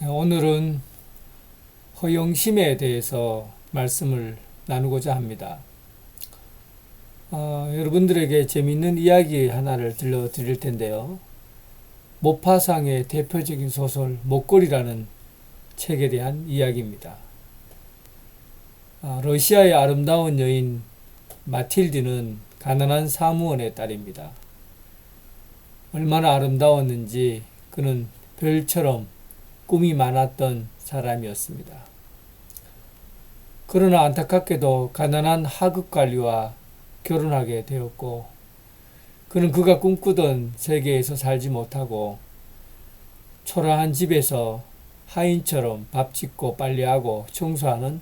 오늘은 허영심에 대해서 말씀을 나누고자 합니다. 여러분들에게 재미있는 이야기 하나를 들려드릴 텐데요. 모파상의 대표적인 소설 목걸이라는 책에 대한 이야기입니다. 러시아의 아름다운 여인 마틸드는 가난한 사무원의 딸입니다. 얼마나 아름다웠는지 그는 별처럼 꿈이 많았던 사람이었습니다. 그러나 안타깝게도 가난한 하급관리와 결혼하게 되었고, 그는 그가 꿈꾸던 세계에서 살지 못하고 초라한 집에서 하인처럼 밥 짓고 빨래하고 청소하는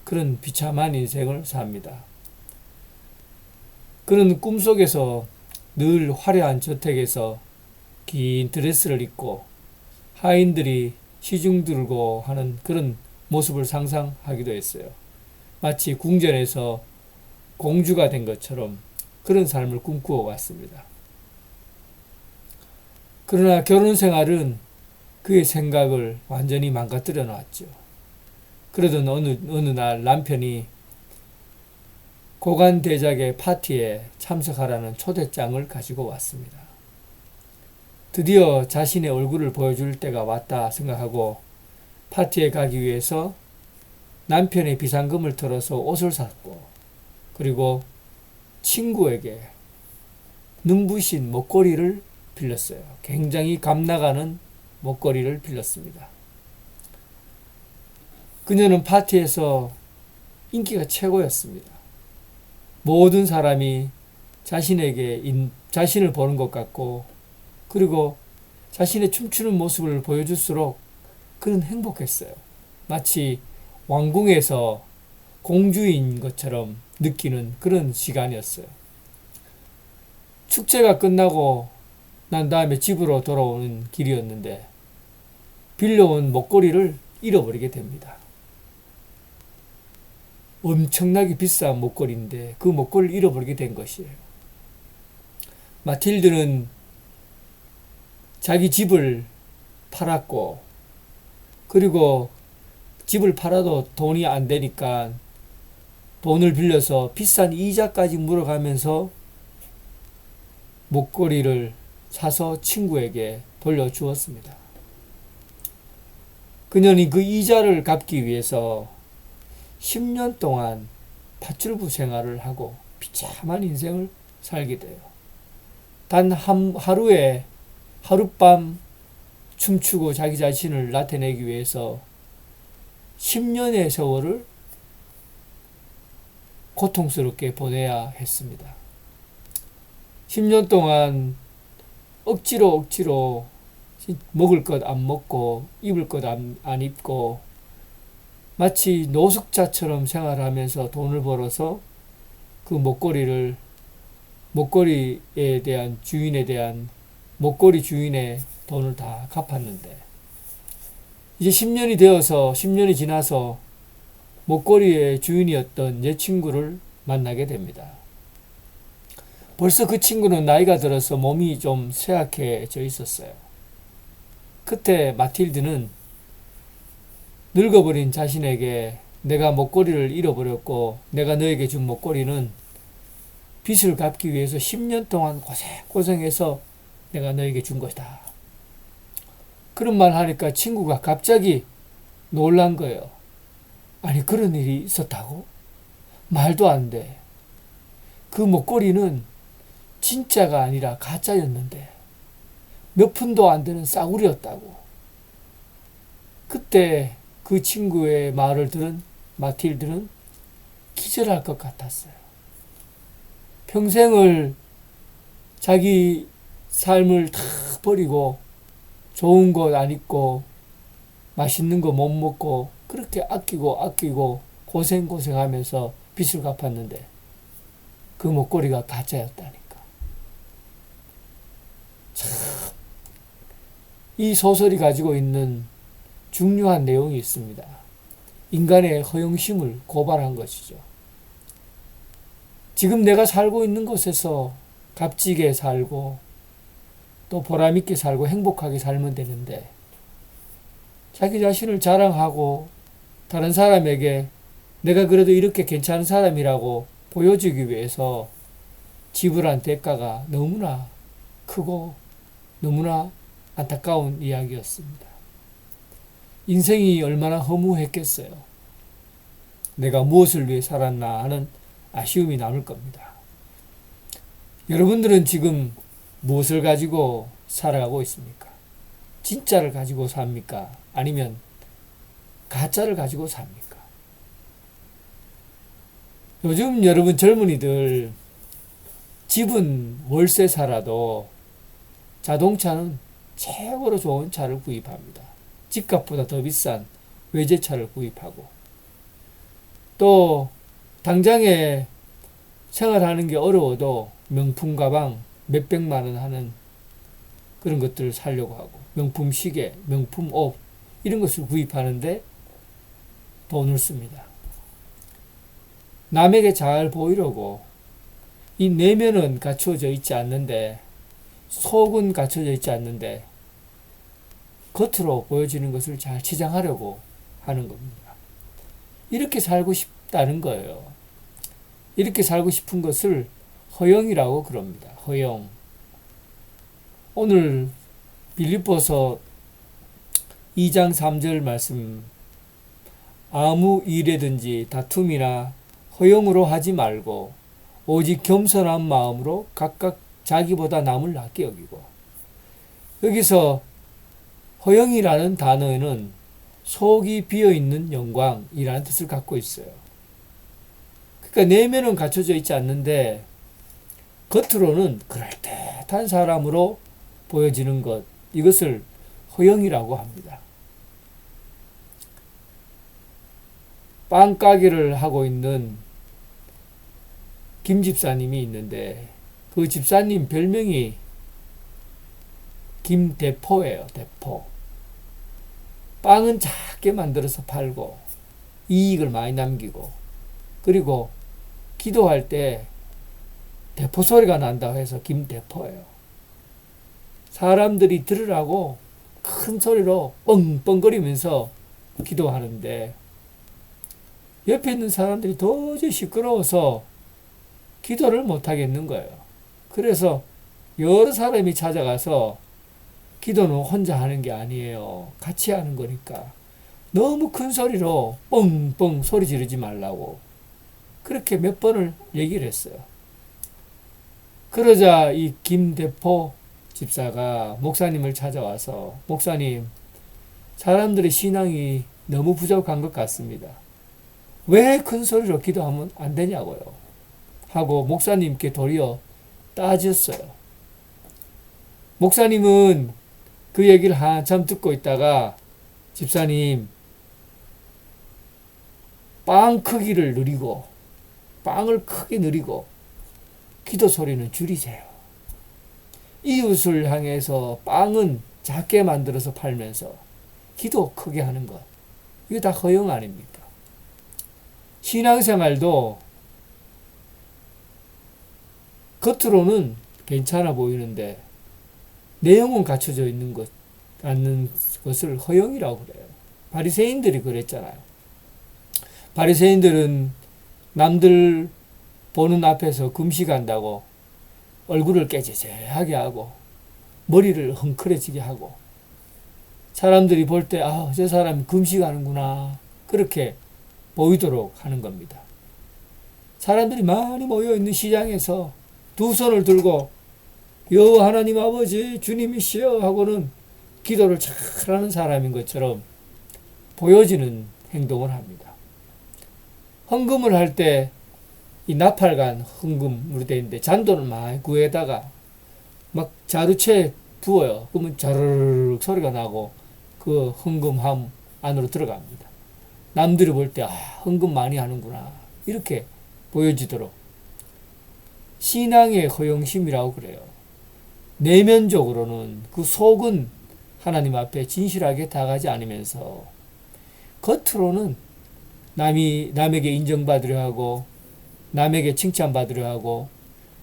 그런 비참한 인생을 삽니다. 그는 꿈속에서 늘 화려한 저택에서 긴 드레스를 입고 하인들이 시중 들고 하는 그런 모습을 상상하기도 했어요. 마치 궁전에서 공주가 된 것처럼 그런 삶을 꿈꾸어 왔습니다. 그러나 결혼 생활은 그의 생각을 완전히 망가뜨려 놨죠. 그러던 어느 날 남편이 고관대작의 파티에 참석하라는 초대장을 가지고 왔습니다. 드디어 자신의 얼굴을 보여줄 때가 왔다 생각하고 파티에 가기 위해서 남편의 비상금을 털어서 옷을 샀고, 그리고 친구에게 눈부신 목걸이를 빌렸어요. 굉장히 값나가는 목걸이를 빌렸습니다. 그녀는 파티에서 인기가 최고였습니다. 모든 사람이 자신을 보는 것 같고, 그리고 자신의 춤추는 모습을 보여줄수록 그는 행복했어요. 마치 왕궁에서 공주인 것처럼 느끼는 그런 시간이었어요. 축제가 끝나고 난 다음에 집으로 돌아오는 길이었는데 빌려온 목걸이를 잃어버리게 됩니다. 엄청나게 비싼 목걸이인데 그 목걸이를 잃어버리게 된 것이에요. 마틸드는 자기 집을 팔았고, 그리고 집을 팔아도 돈이 안 되니까 돈을 빌려서 비싼 이자까지 물어가면서 목걸이를 사서 친구에게 돌려주었습니다. 그녀는 그 이자를 갚기 위해서 10년 동안 밧줄부 생활을 하고 비참한 인생을 살게 돼요. 단 하룻밤 춤추고 자기 자신을 나타내기 위해서 10년의 세월을 고통스럽게 보내야 했습니다. 10년 동안 억지로 먹을 것 안 먹고 입을 것 안 입고 마치 노숙자처럼 생활하면서 돈을 벌어서 그 목걸이에 대한 목걸이 주인의 돈을 다 갚았는데, 이제 10년이 지나서 목걸이의 주인이었던 옛 친구를 만나게 됩니다. 벌써 그 친구는 나이가 들어서 몸이 좀 쇠약해져 있었어요. 그때 마틸드는 늙어버린 자신에게 내가 목걸이를 잃어버렸고 내가 너에게 준 목걸이는 빚을 갚기 위해서 10년 동안 고생해서 내가 너에게 준 것이다. 그런 말 하니까 친구가 갑자기 놀란 거예요. 아니, 그런 일이 있었다고? 말도 안 돼. 그 목걸이는 진짜가 아니라 가짜였는데 몇 푼도 안 되는 싸구려였다고. 그때 그 친구의 말을 들은 마틸드는 기절할 것 같았어요. 평생을 자기 삶을 다 버리고 좋은 것 안 입고 맛있는 거 못 먹고 그렇게 아끼고 고생하면서 빚을 갚았는데 그 목걸이가 가짜였다니까. 참, 이 소설이 가지고 있는 중요한 내용이 있습니다. 인간의 허영심을 고발한 것이죠. 지금 내가 살고 있는 곳에서 값지게 살고 또 보람있게 살고 행복하게 살면 되는데 자기 자신을 자랑하고 다른 사람에게 내가 그래도 이렇게 괜찮은 사람이라고 보여주기 위해서 지불한 대가가 너무나 크고 너무나 안타까운 이야기였습니다. 인생이 얼마나 허무했겠어요. 내가 무엇을 위해 살았나 하는 아쉬움이 남을 겁니다. 여러분들은 지금 무엇을 가지고 살아가고 있습니까? 진짜를 가지고 삽니까? 아니면 가짜를 가지고 삽니까? 요즘 여러분 젊은이들 집은 월세 살아도 자동차는 최고로 좋은 차를 구입합니다. 집값보다 더 비싼 외제차를 구입하고 또 당장에 생활하는 게 어려워도 명품 가방 몇백만 원 하는 그런 것들을 사려고 하고 명품 시계, 명품 옷 이런 것을 구입하는데 돈을 씁니다. 남에게 잘 보이려고 이 내면은 갖추어져 있지 않는데 속은 갖춰져 있지 않는데 겉으로 보여지는 것을 잘 치장하려고 하는 겁니다. 이렇게 살고 싶다는 거예요. 이렇게 살고 싶은 것을 허영이라고 그럽니다. 허영. 오늘 빌립보서 2장 3절 말씀 아무 일에든지 다툼이나 허영으로 하지 말고 오직 겸손한 마음으로 각각 자기보다 남을 낫게 여기고 여기서 허영이라는 단어에는 속이 비어있는 영광이라는 뜻을 갖고 있어요. 그러니까 내면은 갖춰져 있지 않는데 겉으로는 그럴듯한 사람으로 보여지는 것 이것을 허영이라고 합니다. 빵 가게를 하고 있는 김 집사님이 있는데 그 집사님 별명이 김대포예요. 대포. 빵은 작게 만들어서 팔고 이익을 많이 남기고 그리고 기도할 때 대포 소리가 난다고 해서 김대포예요. 사람들이 들으라고 큰 소리로 뻥뻥거리면서 기도하는데 옆에 있는 사람들이 도저히 시끄러워서 기도를 못 하겠는 거예요. 그래서 여러 사람이 찾아가서 기도는 혼자 하는 게 아니에요. 같이 하는 거니까. 너무 큰 소리로 뻥뻥 소리 지르지 말라고. 그렇게 몇 번을 얘기를 했어요. 그러자 이 김대포 집사가 목사님을 찾아와서 목사님, 사람들의 신앙이 너무 부족한 것 같습니다. 왜 큰 소리로 기도하면 안 되냐고요. 하고 목사님께 도리어 따졌어요. 목사님은 그 얘기를 한참 듣고 있다가 집사님, 빵 크기를 늘리고 빵을 크게 늘리고 기도 소리는 줄이세요. 이웃을 향해서 빵은 작게 만들어서 팔면서 기도 크게 하는 것. 이거 다 허영 아닙니까? 신앙생활도 겉으로는 괜찮아 보이는데 내용은 갖춰져 있는 것, 않는 것을 허영이라고 그래요. 바리새인들이 그랬잖아요. 바리새인들은 남들 보는 앞에서 금식한다고 얼굴을 깨지지하게 하고 머리를 헝클어지게 하고 사람들이 볼 때 저 사람이 금식하는구나 그렇게 보이도록 하는 겁니다. 사람들이 많이 모여있는 시장에서 두 손을 들고 여호와 하나님 아버지 주님이시여 하고는 기도를 잘하는 사람인 것처럼 보여지는 행동을 합니다. 헌금을 할 때 이 나팔관 헌금으로 되어 있는데 잔돈을 많이 구해다가 막 자루채 부어요. 그러면 자르륵 소리가 나고 그 헌금함 안으로 들어갑니다. 남들이 볼 때 헌금 많이 하는구나 이렇게 보여지도록 신앙의 허영심이라고 그래요. 내면적으로는 그 속은 하나님 앞에 진실하게 다가가지 않으면서 겉으로는 남에게 인정받으려 하고 남에게 칭찬받으려 하고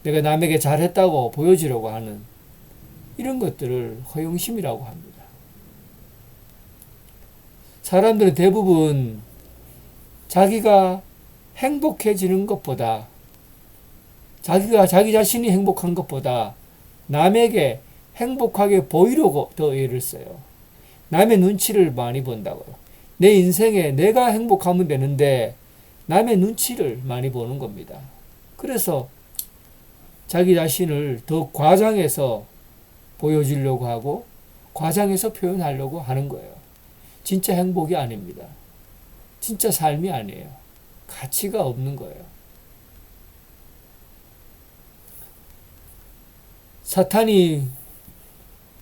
내가 남에게 잘했다고 보여주려고 하는 이런 것들을 허영심이라고 합니다. 사람들은 대부분 자기가 행복해지는 것보다, 자기가 자기 자신이 행복한 것보다 남에게 행복하게 보이려고 더 애를 써요. 남의 눈치를 많이 본다고요. 내 인생에 내가 행복하면 되는데 남의 눈치를 많이 보는 겁니다. 그래서 자기 자신을 더 과장해서 보여주려고 하고 과장해서 표현하려고 하는 거예요. 진짜 행복이 아닙니다. 진짜 삶이 아니에요. 가치가 없는 거예요. 사탄이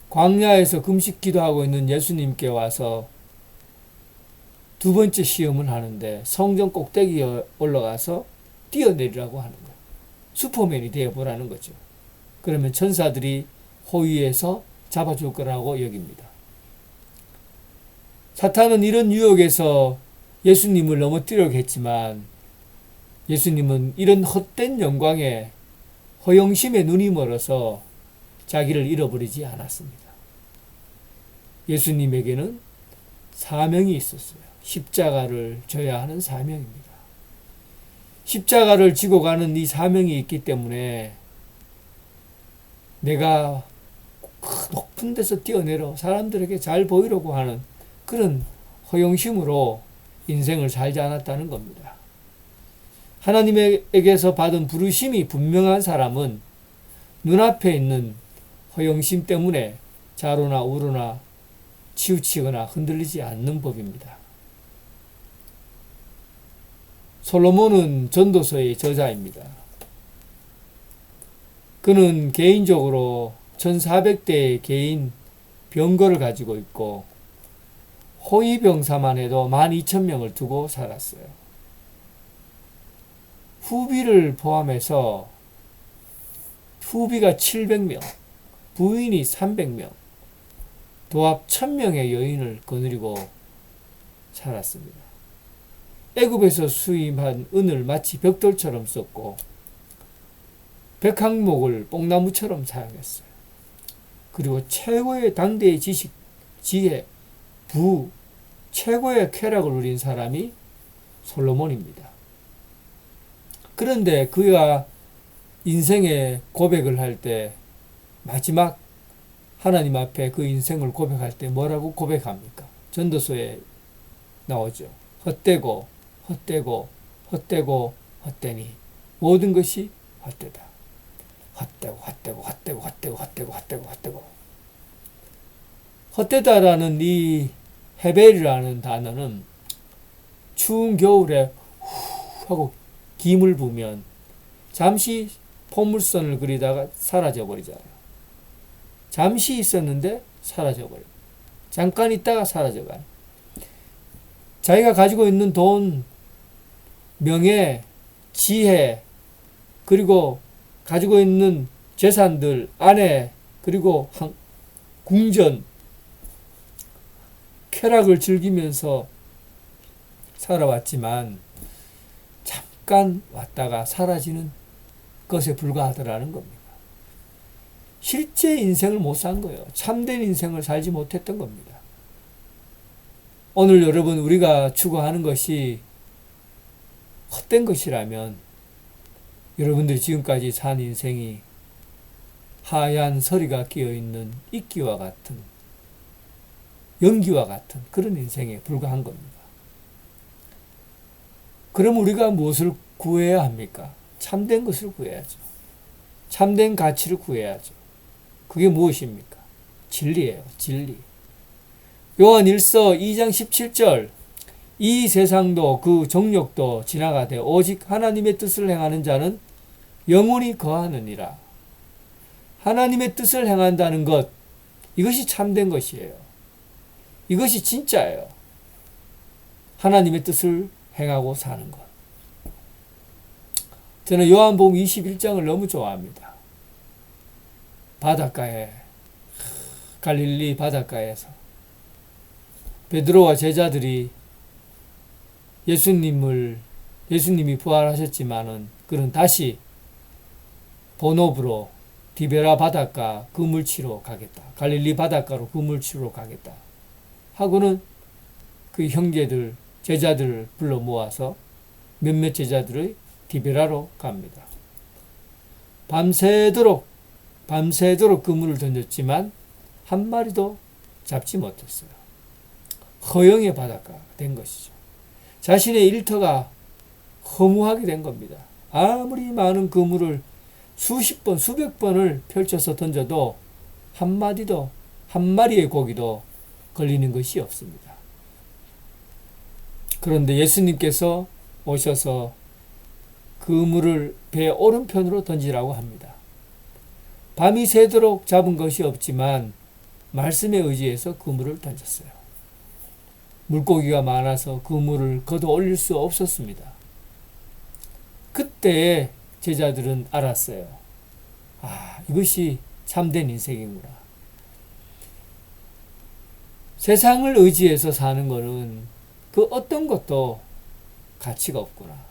광야에서 금식 기도하고 있는 예수님께 와서 두 번째 시험을 하는데 성전 꼭대기에 올라가서 뛰어내리라고 하는 거예요. 슈퍼맨이 되어보라는 거죠. 그러면 천사들이 호위에서 잡아줄 거라고 여깁니다. 사탄은 이런 유혹에서 예수님을 넘어뜨리려고 했지만 예수님은 이런 헛된 영광에 허영심에 눈이 멀어서 자기를 잃어버리지 않았습니다. 예수님에게는 사명이 있었어요. 십자가를 져야 하는 사명입니다. 십자가를 지고 가는 이 사명이 있기 때문에 내가 높은 데서 뛰어내려 사람들에게 잘 보이려고 하는 그런 허영심으로 인생을 살지 않았다는 겁니다. 하나님에게서 받은 부르심이 분명한 사람은 눈앞에 있는 허영심 때문에 좌로나 우로나 치우치거나 흔들리지 않는 법입니다. 솔로몬은 전도서의 저자입니다. 그는 개인적으로 1400대의 개인 병거를 가지고 있고 호위병사만 해도 12,000명을 두고 살았어요. 후비를 포함해서 후비가 700명, 부인이 300명, 도합 1000명의 여인을 거느리고 살았습니다. 애굽에서 수입한 은을 마치 벽돌처럼 썼고 백항목을 뽕나무처럼 사용했어요. 그리고 최고의 당대의 지식, 지혜, 부, 최고의 쾌락을 누린 사람이 솔로몬입니다. 그런데 그가 인생의 고백을 할 때 마지막 하나님 앞에 그 인생을 고백할 때 뭐라고 고백합니까? 전도서에 나오죠. 헛되고 헛되고 헛되고 헛되니 모든 것이 헛되다. 헛되고 헛되고 헛되고 헛되고 헛되고 헛되고 헛되고 헛되다라는 이 헤벨이라는 단어는 추운 겨울에 후 하고 김을 부면 잠시 포물선을 그리다가 사라져 버리잖아요. 잠시 있었는데 사라져 버려요. 잠깐 있다가 사라져 가요. 자기가 가지고 있는 돈, 명예, 지혜, 그리고 가지고 있는 재산들, 아내, 그리고 궁전, 쾌락을 즐기면서 살아왔지만 잠깐 왔다가 사라지는 것에 불과하더라는 겁니다. 실제 인생을 못 산 거예요. 참된 인생을 살지 못했던 겁니다. 오늘 여러분 우리가 추구하는 것이 헛된 것이라면 여러분들이 지금까지 산 인생이 하얀 서리가 끼어있는 이끼와 같은 연기와 같은 그런 인생에 불과한 겁니다. 그럼 우리가 무엇을 구해야 합니까? 참된 것을 구해야죠. 참된 가치를 구해야죠. 그게 무엇입니까? 진리예요. 진리. 요한 1서 2장 17절 이 세상도 그 정욕도 지나가되 오직 하나님의 뜻을 행하는 자는 영원히 거하느니라. 하나님의 뜻을 행한다는 것, 이것이 참된 것이에요. 이것이 진짜예요. 하나님의 뜻을 행하고 사는 것. 저는 요한복음 21장을 너무 좋아합니다. 바닷가에, 갈릴리 바닷가에서 베드로와 제자들이 예수님이 부활하셨지만은 그는 다시 본업으로 디베라 바닷가 그물 치러 가겠다. 갈릴리 바닷가로 그물 치러 가겠다. 하고는 그 형제들, 제자들을 불러 모아서 몇몇 제자들의 디베라로 갑니다. 밤새도록 그물을 던졌지만 한 마리도 잡지 못했어요. 허영의 바닷가가 된 것이죠. 자신의 일터가 허무하게 된 겁니다. 아무리 많은 그물을 수십 번, 수백 번을 펼쳐서 던져도 한 마리의 고기도 걸리는 것이 없습니다. 그런데 예수님께서 오셔서 그물을 배 오른편으로 던지라고 합니다. 밤이 새도록 잡은 것이 없지만 말씀에 의지해서 그물을 던졌어요. 물고기가 많아서 그물을 걷어 올릴 수 없었습니다. 그때 제자들은 알았어요. 이것이 참된 인생이구나. 세상을 의지해서 사는 것은 그 어떤 것도 가치가 없구나.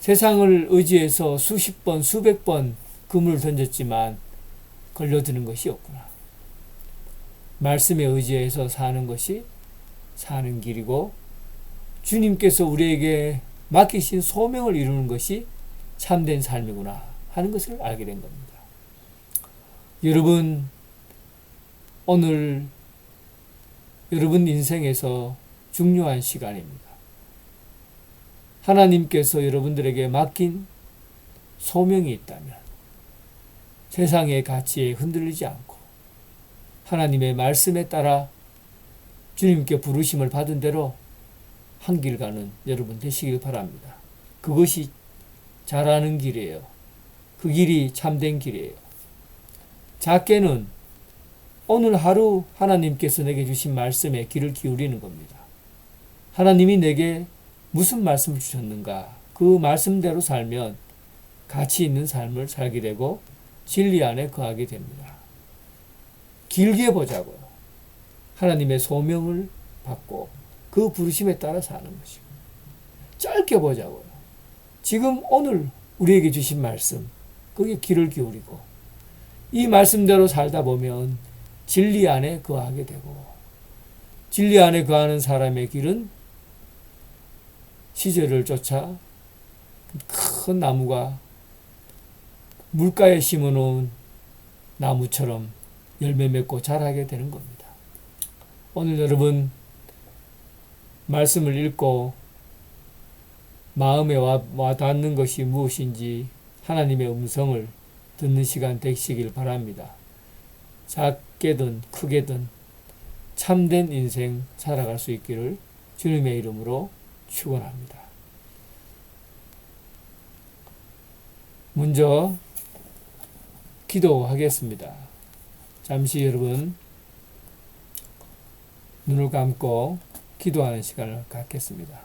세상을 의지해서 수십 번, 수백 번 그물을 던졌지만 걸려드는 것이 없구나. 말씀에 의지해서 사는 것이 사는 길이고 주님께서 우리에게 맡기신 소명을 이루는 것이 참된 삶이구나 하는 것을 알게 된 겁니다. 여러분, 오늘 여러분 인생에서 중요한 시간입니다. 하나님께서 여러분들에게 맡긴 소명이 있다면 세상의 가치에 흔들리지 않고 하나님의 말씀에 따라 주님께 부르심을 받은 대로 한 길 가는 여러분 되시길 바랍니다. 그것이 잘하는 길이에요. 그 길이 참된 길이에요. 작게는 오늘 하루 하나님께서 내게 주신 말씀에 귀를 기울이는 겁니다. 하나님이 내게 무슨 말씀을 주셨는가? 그 말씀대로 살면 가치 있는 삶을 살게 되고 진리 안에 거하게 됩니다. 길게 보자고요. 하나님의 소명을 받고 그 부르심에 따라 사는 것이고, 짧게 보자고요. 지금 오늘 우리에게 주신 말씀, 거기에 귀를 기울이고 이 말씀대로 살다 보면 진리 안에 거하게 되고, 진리 안에 거하는 사람의 길은 시절을 쫓아 큰 나무가 물가에 심어놓은 나무처럼 열매 맺고 자라게 되는 겁니다. 오늘 여러분 말씀을 읽고 마음에 와 닿는 것이 무엇인지 하나님의 음성을 듣는 시간 되시길 바랍니다. 작게든 크게든 참된 인생 살아갈 수 있기를 주님의 이름으로 축원합니다. 먼저 기도하겠습니다. 잠시 여러분 눈을 감고 기도하는 시간을 갖겠습니다.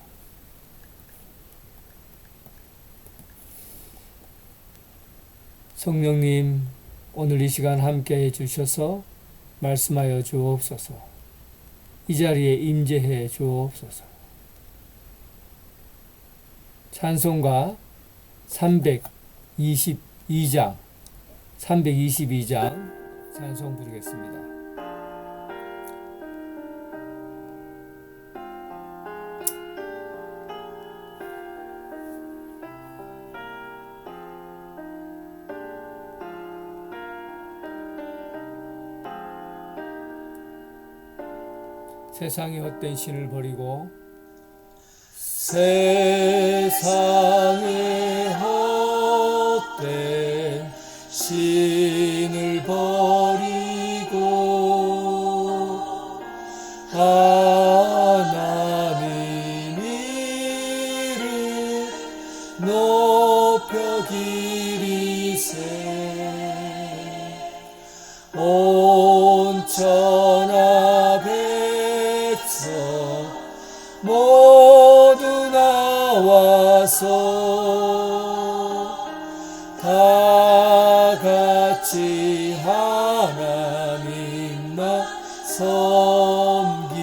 성령님, 오늘 이 시간 함께 해주셔서 말씀하여 주옵소서. 이 자리에 임재해 주옵소서. 찬송가 322장 찬송 부르겠습니다. 세상의 헛된 신을 버리고 세상의 헛된 신을 버리고 하나님 이름 높여 기리세 온 천하 백성 모두 나와서 다 같이 하나님만 섬기세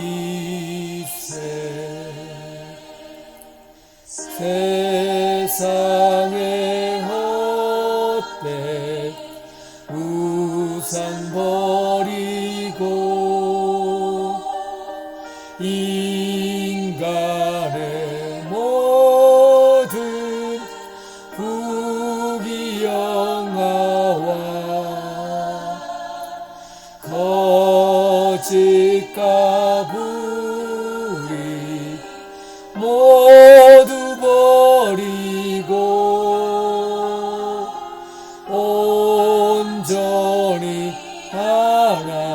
세상의 헛된 우상 버리고 이 거짓과 불의 모두 버리고 온전히 하나님만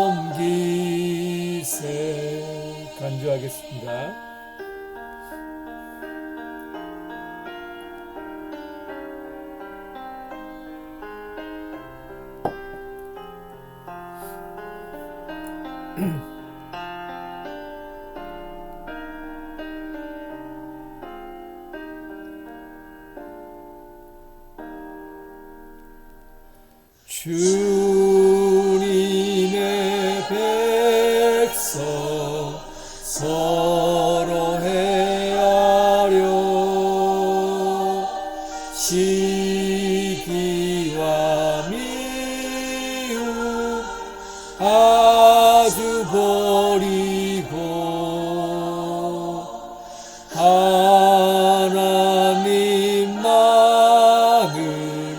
섬기세. 간주하겠습니다. 주님의 백성 서로 헤아려 시기와 미움 아주 버리고 하나님만을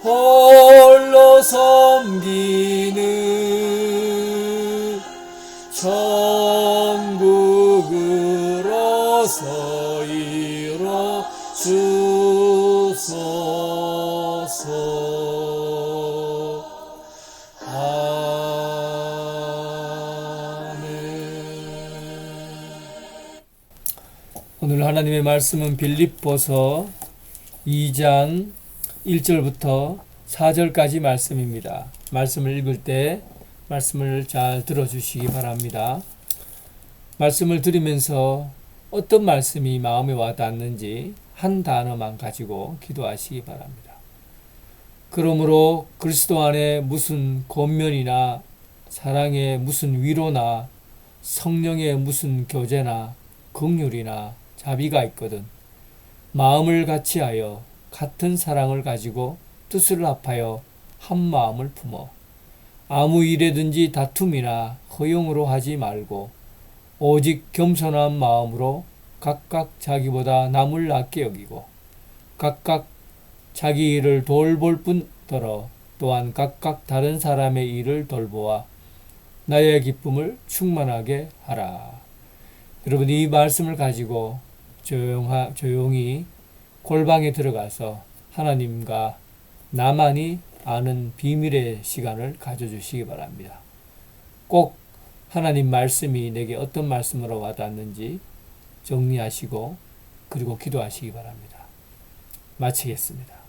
홀로 섬기는 천국으로서 이뤄주소서. 오늘 하나님의 말씀은 빌립보서 2장 1절부터 4절까지 말씀입니다. 말씀을 읽을 때 말씀을 잘 들어주시기 바랍니다. 말씀을 들으면서 어떤 말씀이 마음에 와닿는지 한 단어만 가지고 기도하시기 바랍니다. 그러므로 그리스도 안에 무슨 권면이나 사랑의 무슨 위로나 성령의 무슨 교제나 긍휼이나 자비가 있거든 마음을 같이하여 같은 사랑을 가지고 뜻을 합하여 한 마음을 품어 아무 일에든지 다툼이나 허용으로 하지 말고 오직 겸손한 마음으로 각각 자기보다 남을 낫게 여기고 각각 자기 일을 돌볼 뿐더러 또한 각각 다른 사람의 일을 돌보아 나의 기쁨을 충만하게 하라. 여러분, 이 말씀을 가지고 조용히 골방에 들어가서 하나님과 나만이 아는 비밀의 시간을 가져주시기 바랍니다. 꼭 하나님 말씀이 내게 어떤 말씀으로 와닿는지 정리하시고 그리고 기도하시기 바랍니다. 마치겠습니다.